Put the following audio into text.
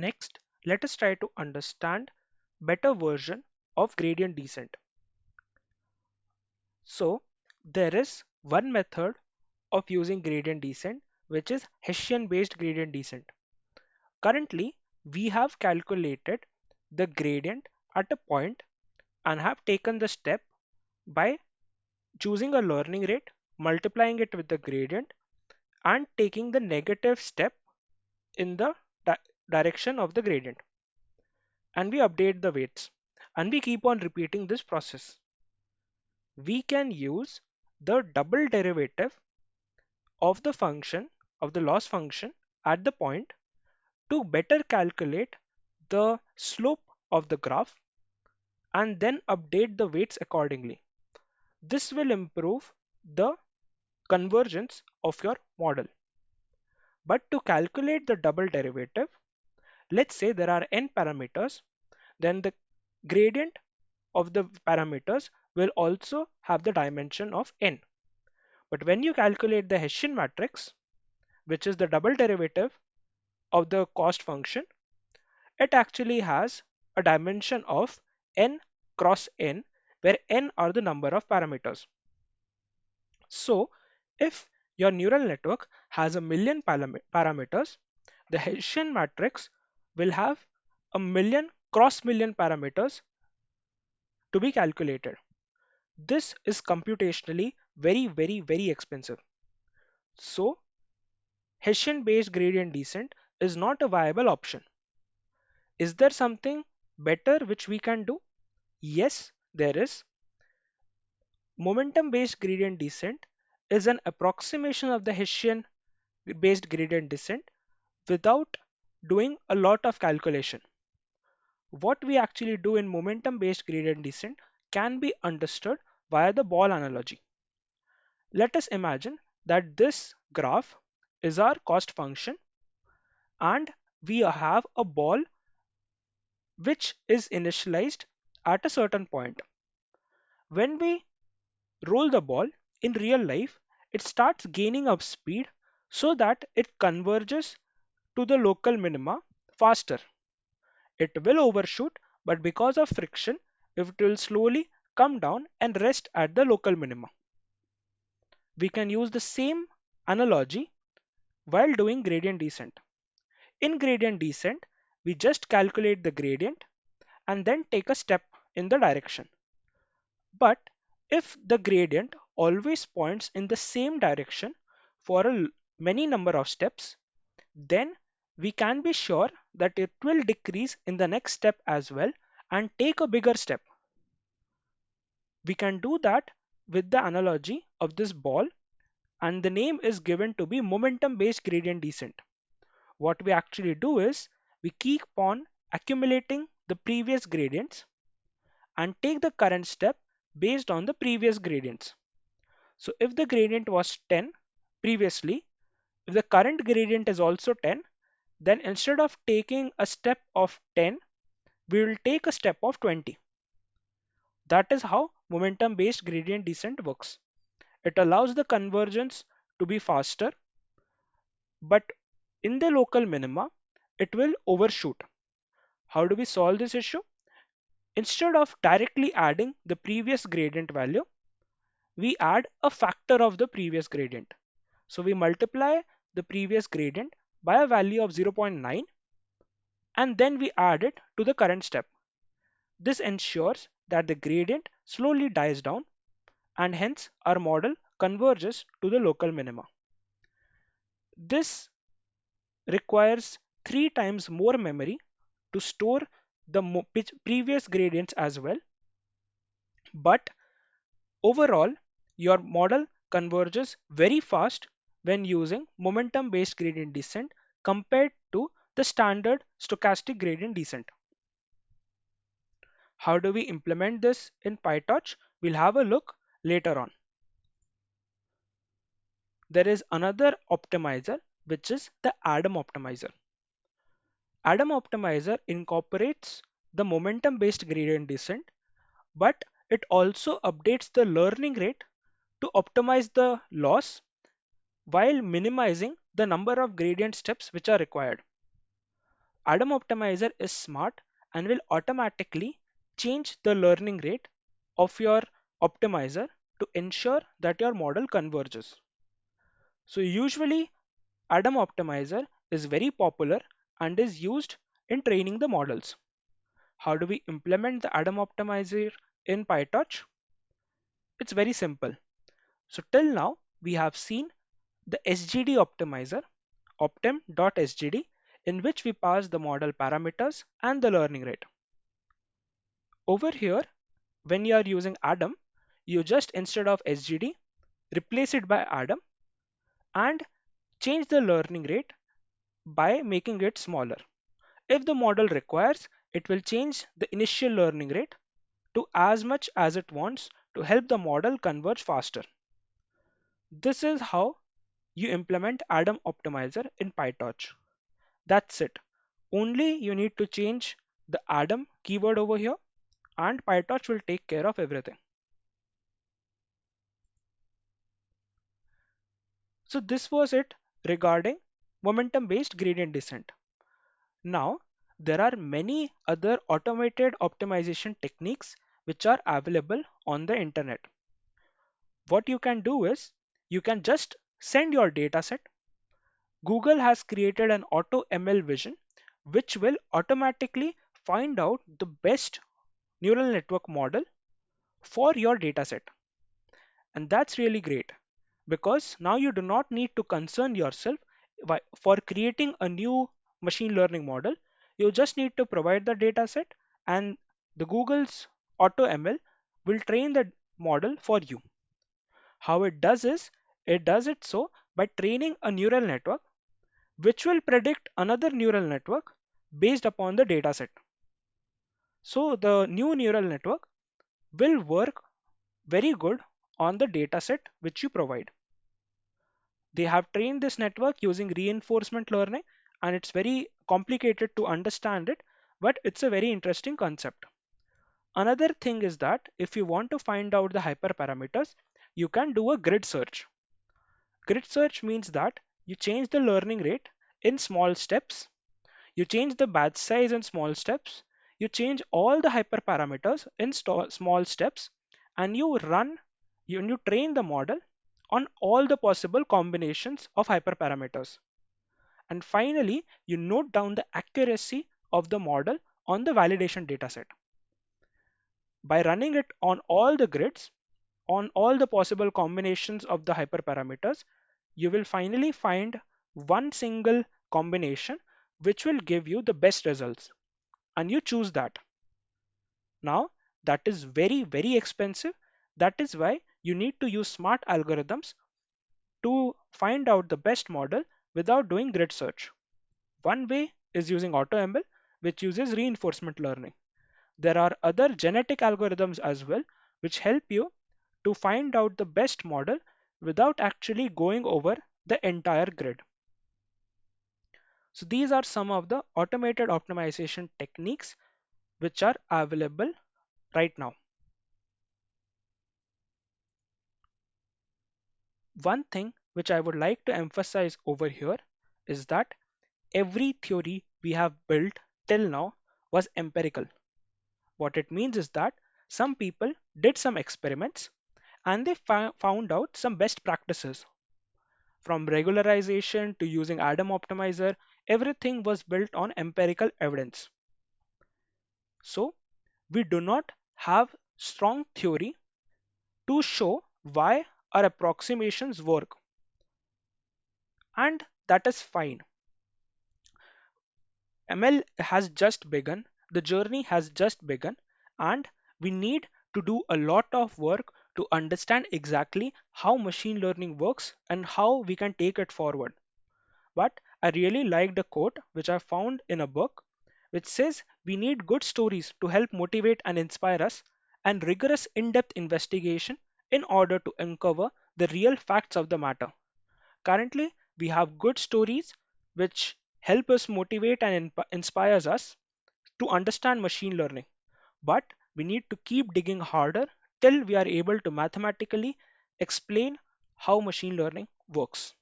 Next, let us try to understand better version of gradient descent. So there is one method of using gradient descent, which is Hessian based gradient descent. Currently, we have calculated the gradient at a point and have taken the step by choosing a learning rate, multiplying it with the gradient, and taking the negative step in the di- direction of the gradient. And we update the weights. And we keep on repeating this process. We can use the double derivative of the function of the loss function at the point to better calculate the slope of the graph and then update the weights accordingly. This will improve the convergence of your model. But to calculate the double derivative, let's say there are n parameters, then the gradient of the parameters will also have the dimension of n. But when you calculate the Hessian matrix, which is the double derivative of the cost function, it actually has a dimension of n cross n, where n are the number of parameters. So if your neural network has a million parameters, the Hessian matrix will have a million cross million parameters to be calculated. This is computationally very expensive. So Hessian based gradient descent is not a viable option. Is there something better which we can do? Yes, there is. Momentum based gradient descent is an approximation of the Hessian based gradient descent without doing a lot of calculation. What we actually do in momentum based gradient descent can be understood via the ball analogy. Let us imagine that this graph is our cost function and we have a ball which is initialized at a certain point. When we roll the ball in real life, it starts gaining up speed so that it converges to the local minima faster. It will overshoot, but because of friction, it will slowly come down and rest at the local minima. We can use the same analogy while doing gradient descent. In gradient descent, we just calculate the gradient and then take a step in the direction. But if the gradient always points in the same direction for many number of steps, then we can be sure that it will decrease in the next step as well and take a bigger step. We can do that with the analogy of this ball, and the name is given to be momentum based gradient descent. What we actually do is we keep on accumulating the previous gradients and take the current step based on the previous gradients. So if the gradient was 10 previously, if the current gradient is also 10, then instead of taking a step of 10, we will take a step of 20. That is how momentum based gradient descent works. It allows the convergence to be faster, but in the local minima, it will overshoot. How do we solve this issue? Instead of directly adding the previous gradient value, we add a factor of the previous gradient. So we multiply the previous gradient by a value of 0.9 and then we add it to the current step. This ensures that the gradient slowly dies down and hence our model converges to the local minima. This requires 3 times more memory to store the previous gradients as well, but overall your model converges very fast when using momentum based gradient descent compared to the standard stochastic gradient descent. How do we implement this in PyTorch? We'll have a look later on. There is another optimizer which is the Adam optimizer. Adam optimizer incorporates the momentum based gradient descent, but it also updates the learning rate to optimize the loss while minimizing the number of gradient steps which are required. Adam Optimizer is smart and will automatically change the learning rate of your optimizer to ensure that your model converges. So usually Adam Optimizer is very popular and is used in training the models. How do we implement the Adam Optimizer in PyTorch? It's very simple. So till now we have seen the SGD optimizer, optim.sgd, in which we pass the model parameters and the learning rate. Over here, when you are using Adam, you just instead of SGD, replace it by Adam and change the learning rate by making it smaller. If the model requires, it will change the initial learning rate to as much as it wants to help the model converge faster. This is how you implement Adam Optimizer in PyTorch. That's it. Only you need to change the Adam keyword over here and PyTorch will take care of everything. So this was it regarding momentum based gradient descent. Now, there are many other automated optimization techniques which are available on the internet. What you can do is you can just send your dataset. Google has created an auto ML vision which will automatically find out the best neural network model for your dataset. And that's really great because now you do not need to concern yourself for creating a new machine learning model. You just need to provide the dataset and the Google's AutoML will train the model for you. How it does is it does it so by training a neural network which will predict another neural network based upon the dataset. So the new neural network will work very good on the dataset which you provide. They have trained this network using reinforcement learning and it's very complicated to understand it, but it's a very interesting concept. Another thing is that if you want to find out the hyperparameters, you can do a grid search. Grid search means that you change the learning rate in small steps, you change the batch size in small steps, you change all the hyperparameters in small steps, and you train the model on all the possible combinations of hyperparameters. And finally, you note down the accuracy of the model on the validation dataset. By running it on all the grids, on all the possible combinations of the hyperparameters, you will finally find one single combination which will give you the best results. And you choose that. Now, that is very, very expensive. That is why you need to use smart algorithms to find out the best model without doing grid search. One way is using AutoML, which uses reinforcement learning. There are other genetic algorithms as well, which help you to find out the best model without actually going over the entire grid. So these are some of the automated optimization techniques which are available right now. One thing which I would like to emphasize over here is that every theory we have built till now was empirical. What it means is that some people did some experiments and they found out some best practices. From regularization to using Adam Optimizer, everything was built on empirical evidence. So, we do not have strong theory to show why our approximations work, and that is fine. ML has just begun, the journey has just begun, and we need to do a lot of work to understand exactly how machine learning works and how we can take it forward. But I really liked a quote which I found in a book which says we need good stories to help motivate and inspire us, and rigorous in depth investigation in order to uncover the real facts of the matter. Currently, we have good stories which help us motivate and inspires us to understand machine learning. But we need to keep digging harder till we are able to mathematically explain how machine learning works.